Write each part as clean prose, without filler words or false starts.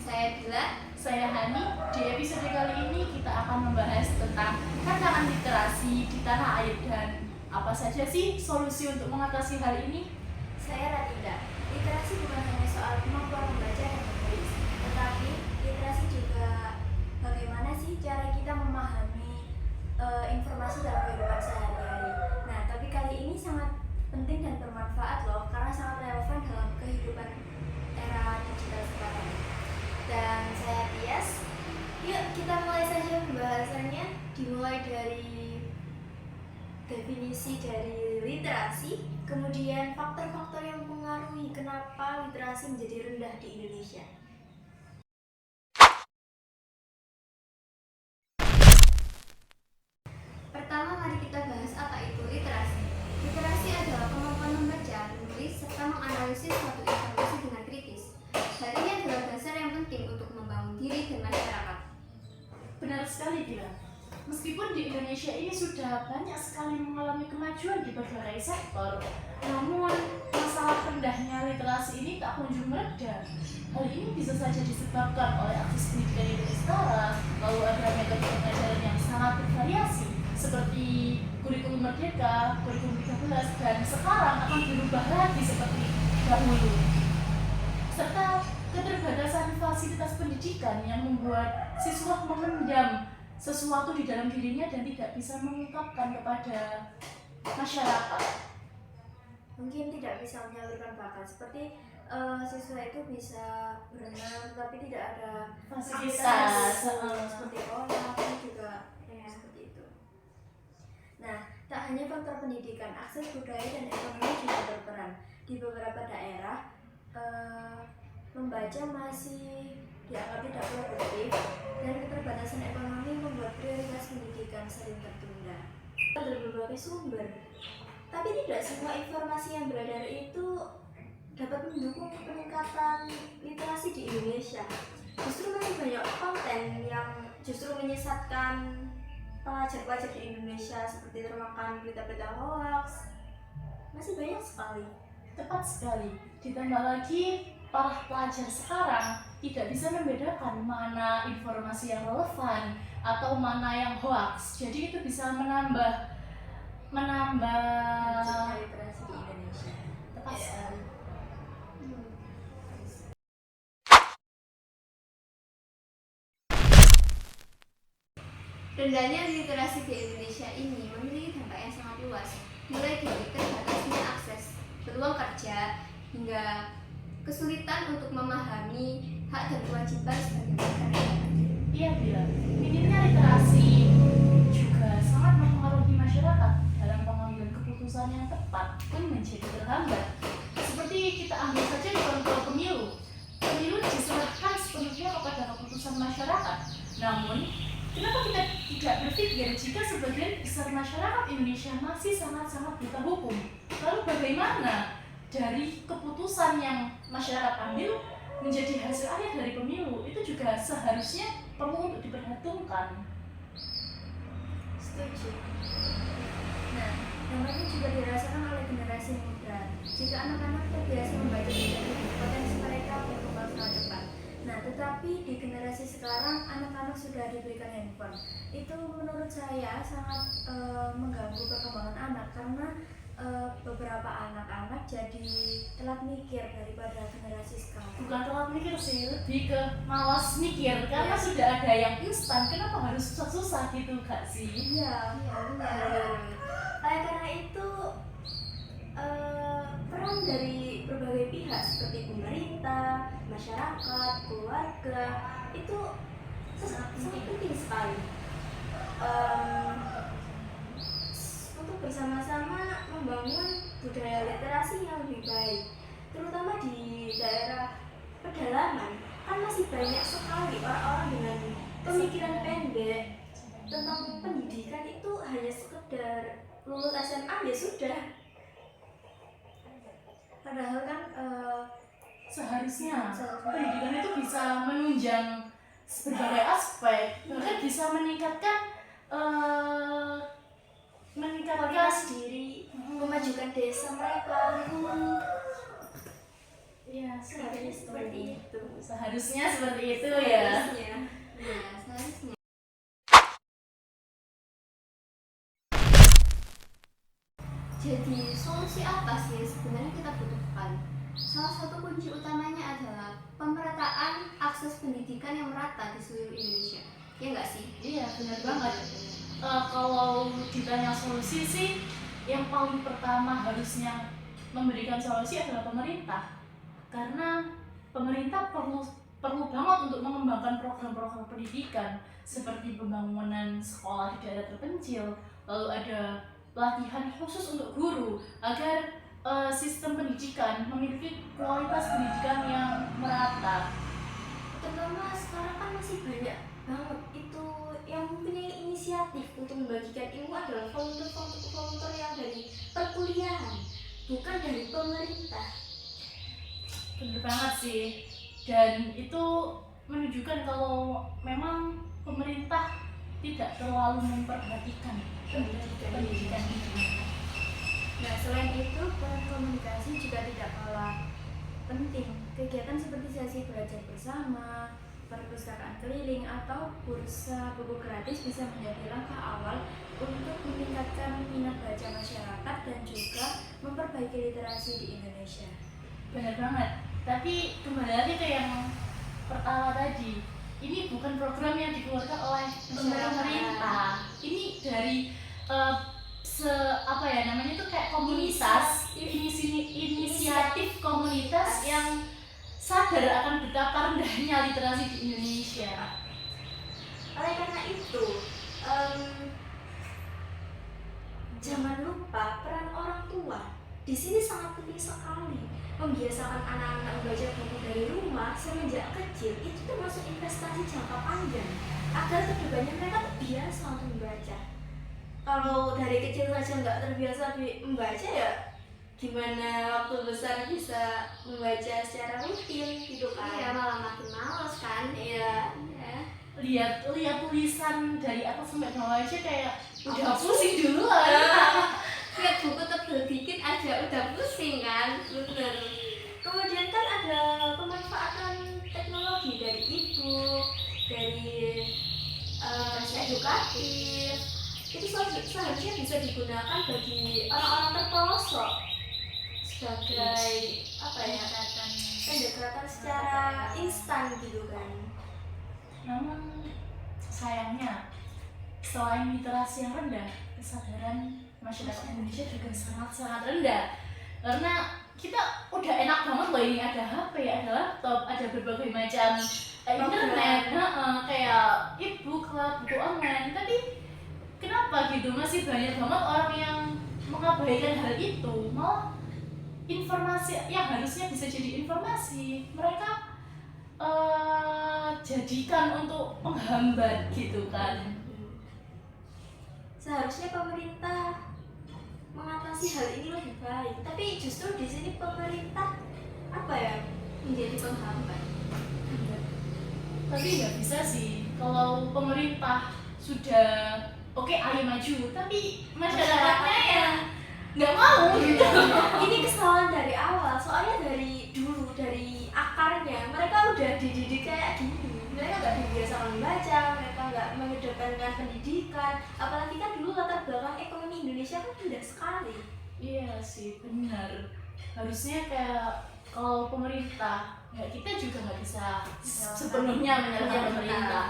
Saya Bila. Saya Hani. Di episode kali ini kita akan membahas tentang tantangan literasi di tanah air dan apa saja sih solusi untuk mengatasi hal ini. Saya Radinda. Literasi bukan hanya soal kemampuan membaca dan menulis, tetapi literasi juga bagaimana sih cara kita memahami informasi dalam kehidupan sehari-hari. Nah, tapi kali ini sangat penting dan bermanfaat loh, karena sangat relevan dalam kehidupan era digital sekarang. Dan saya Tias. Yuk kita mulai saja pembahasannya, dimulai dari definisi dari literasi, kemudian faktor-faktor yang mempengaruhi kenapa literasi menjadi rendah di Indonesia. Pertama, mari kita bahas apa itu literasi. Literasi adalah kemampuan membaca, menulis, serta menganalisis suatu informasi dengan kritis. Hal ini adalah dasar yang penting untuk membangun diri dan masyarakat. Benar sekali, Bila. Meskipun di Indonesia ini sudah banyak sekali mengalami kemajuan di berbagai sektor, namun masalah rendahnya literasi ini tak kunjung mereda. Hal ini bisa saja disebabkan oleh akses pendidikan yang setara, lalu ada metode pengajaran yang sangat bervariasi, seperti kurikulum Merdeka, kurikulum 13, dan sekarang akan berubah lagi seperti dahulu. Serta keterbatasan fasilitas pendidikan yang membuat siswa memendam sesuatu di dalam dirinya dan tidak bisa mengungkapkan kepada masyarakat. Mungkin tidak bisa menyalurkan bakat, seperti siswa itu bisa berenang tapi tidak ada Fasilitas seperti kolam juga seperti itu. Nah, tak hanya faktor pendidikan, akses budaya dan ekonomi juga berperan. Di beberapa daerah membaca masih dianggap tidak produktif dan keterbatasan ekonomi membuat prioritas pendidikan sering tertunda. Dari berbagai sumber, tapi tidak semua informasi yang beredar itu dapat mendukung peningkatan literasi di Indonesia. Justru masih banyak konten yang justru menyesatkan pelajar-pelajar di Indonesia, seperti termakan berita-berita hoax. Masih banyak sekali. Tepat sekali. Ditambah lagi, para pelajar sekarang tidak bisa membedakan mana informasi yang relevan atau mana yang hoax. Jadi itu bisa menambah literasi di Indonesia. Tepat sekali. Rendahnya literasi di Indonesia ini memiliki dampak yang sangat luas, mulai dari terbatasnya akses peluang kerja hingga kesulitan untuk memahami hak dan kewajiban sebagai warga negara. Iya, Bila. Minimnya literasi juga sangat mempengaruhi masyarakat dalam pengambilan keputusan yang tepat pun menjadi terhambat. Seperti kita ambil saja di kontrol pemilu. Pemilu diserahkan sepenuhnya kepada keputusan masyarakat. Namun, kenapa kita tidak berpikir jika sebagian besar masyarakat Indonesia masih sangat-sangat buta hukum? Lalu bagaimana dari keputusan yang masyarakat ambil menjadi hasil akhir dari pemilu? Itu juga seharusnya perlu untuk diperhitungkan. Setuju. Nah, dampaknya juga dirasakan oleh generasi muda. Jika anak-anak terbiasa membaca buku, potensi mereka berkembang sangat cepat. Nah, tetapi di generasi sekarang anak-anak sudah diberikan handphone. Itu menurut saya sangat mengganggu perkembangan anak, karena beberapa anak-anak jadi telat mikir daripada generasi sekarang. Bukan telat mikir sih, lebih ke malas mikir karena sudah ada yang instan. Kenapa harus susah-susah gitu, Kak sih? Iya, benar. Karena itu peran dari berbagai pihak seperti pemerintah, masyarakat, keluarga itu sangat penting sekali untuk bersama-sama membangun budaya literasi yang lebih baik, terutama di daerah pedalaman. Kan masih banyak sekali orang-orang dengan pemikiran pendek tentang pendidikan, itu hanya sekedar lulus SMA ya sudah. Padahal kan seharusnya pendidikan itu bisa menunjang berbagai aspek, bahkan bisa meningkatkan diri, memajukan desa mereka. Ya, Seharusnya seperti itu. Harusnya seperti itu ya. Seharusnya. Iya, seharusnya. Jadi solusi apa sih yang sebenarnya kita butuhkan? Salah satu kunci utamanya adalah pemerataan akses pendidikan yang merata di seluruh Indonesia. Ya nggak sih? Iya, benar banget. Kalau ditanya solusi sih, yang paling pertama harusnya memberikan solusi adalah pemerintah. Karena pemerintah perlu banget untuk mengembangkan program-program pendidikan seperti pembangunan sekolah di daerah terpencil, lalu ada pelatihan khusus untuk guru agar sistem pendidikan memiliki kualitas pendidikan yang merata. Terutama sekarang kan masih banyak banget itu yang mempunyai inisiatif untuk membagikan ilmu adalah volunteer yang dari perkuliahan, bukan dari pemerintah. Bener banget sih, dan itu menunjukkan kalau memang pemerintah tidak terlalu memperhatikan pendidikan ini. Nah, selain itu, peran komunikasi juga tidak kalah penting. Kegiatan seperti sesi belajar bersama, perpustakaan keliling, atau kursa buku gratis bisa menjadi langkah awal untuk meningkatkan minat baca masyarakat dan juga memperbaiki literasi di Indonesia. Benar banget, tapi kembali lagi ke yang pertama tadi, ini bukan program yang dikeluarkan oleh pemerintah. Ini dari namanya itu kayak komunitas, inisiatif komunitas yang sadar akan betapa rendahnya literasi di Indonesia. Oleh karena itu, jangan lupa peran orang tua di sini sangat penting sekali. Membiasakan anak-anak membaca buku dari rumah semenjak kecil itu termasuk investasi jangka panjang agar kedepannya mereka terbiasa untuk membaca. Kalau dari kecil saja nggak terbiasa membaca, ya gimana waktu besar bisa membaca secara rutin gitu kan? Iya, malah makin malas kan? Iya. Lihat tulisan dari atas sampai bawah aja kayak udah pusing duluan. Lihat buku tebel dikit aja udah pusing kan? Bener. Kemudian kan ada pemanfaatan teknologi dari e-book, dari edukatif. Itu seharusnya bisa digunakan bagi orang-orang terpelosok sebagai pendekatan secara instan gitu kan. Namun sayangnya selain literasi yang rendah, kesadaran masyarakat Indonesia juga sangat-sangat rendah. Karena kita udah enak banget loh, ini ada HP, ada laptop, ada berbagai macam internet, kayak e-book lah, buku online. Tapi kenapa gitu masih banyak banget orang yang mengabaikan hal itu? Malah informasi yang harusnya bisa jadi informasi mereka jadikan untuk menghambat gitu kan. Seharusnya pemerintah mengatasi hal ini lebih baik, tapi justru di sini pemerintah menjadi penghambat. Tapi nggak bisa sih kalau pemerintah sudah oke, ayo maju, tapi masyarakatnya ya nggak mau gitu. Ini kesalahan dari awal, soalnya dari dulu, dari akarnya mereka udah dididik kayak gini. Mereka nggak dibiasakan membaca, mereka nggak mengedepankan pendidikan. Apalagi kan dulu latar belakang ekonomi Indonesia kan rendah sekali. Iya sih, benar. Harusnya kayak kalau pemerintah, ya kita juga nggak bisa sepenuhnya menyalahkan pemerintah.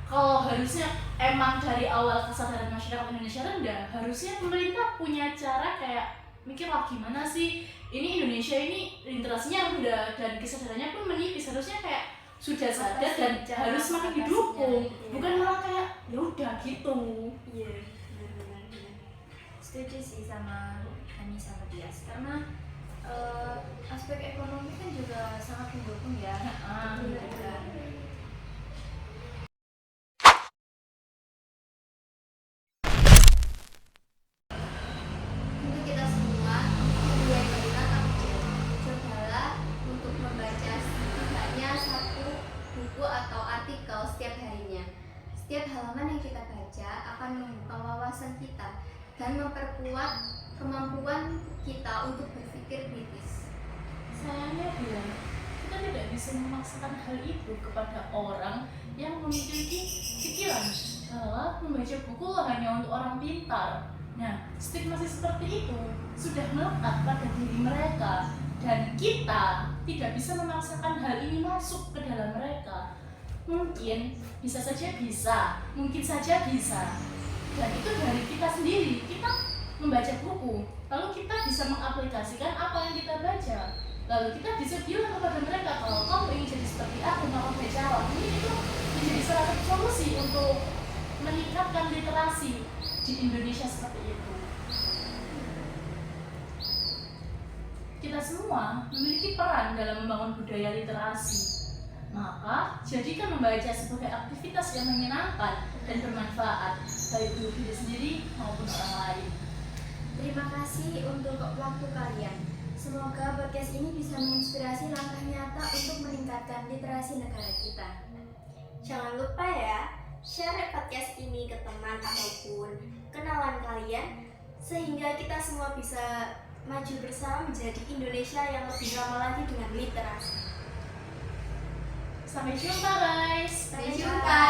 Kalau harusnya emang dari awal kesadaran masyarakat Indonesia rendah, harusnya pemerintah punya cara kayak mikir lah gimana sih ini Indonesia ini literasinya rendah dan kesadarannya pun menipis. Harusnya kayak sudah sadar dan harus semakin didukung, bukan malah kayak ya udah gitu. Iya, benar. Setuju sih sama Hani sama Tias, karena aspek ekonomi kan juga sangat mendukung ya. Untuk kita semua, mulai dari kata kecil, cobalah untuk membaca setidaknya satu buku atau artikel setiap harinya. Setiap halaman yang kita baca akan membuka wawasan kita dan memperkuat kemampuan kita untuk berpikir kritis. Sayangnya bilang kita tidak bisa bisa memaksakan hal itu kepada orang yang memiliki pikiran bahwa membaca buku hanya untuk orang pintar. Nah, stigma seperti itu sudah melekat pada diri mereka, dan kita tidak bisa memaksakan hal ini masuk ke dalam mereka. Mungkin bisa saja bisa, mungkin saja bisa, dan itu dari kita sendiri. Kita membaca buku, lalu kita bisa mengaplikasikan apa yang kita baca, lalu kita bisa bilang kepada mereka, kalau kamu ingin jadi seperti aku, maka bacalah. Ini itu menjadi salah satu solusi untuk meningkatkan literasi di Indonesia seperti itu. Kita semua memiliki peran dalam membangun budaya literasi. Maka, jadikan membaca sebagai aktivitas yang menyenangkan dan bermanfaat, baik untuk diri sendiri maupun orang lain. Terima kasih untuk waktu kalian. Semoga podcast ini bisa menginspirasi langkah nyata untuk meningkatkan literasi negara kita. Jangan lupa ya, share podcast ini ke teman ataupun kenalan kalian, sehingga kita semua bisa maju bersama menjadi Indonesia yang lebih ramah lagi dengan literasi. Sampai jumpa guys. Sampai jumpa.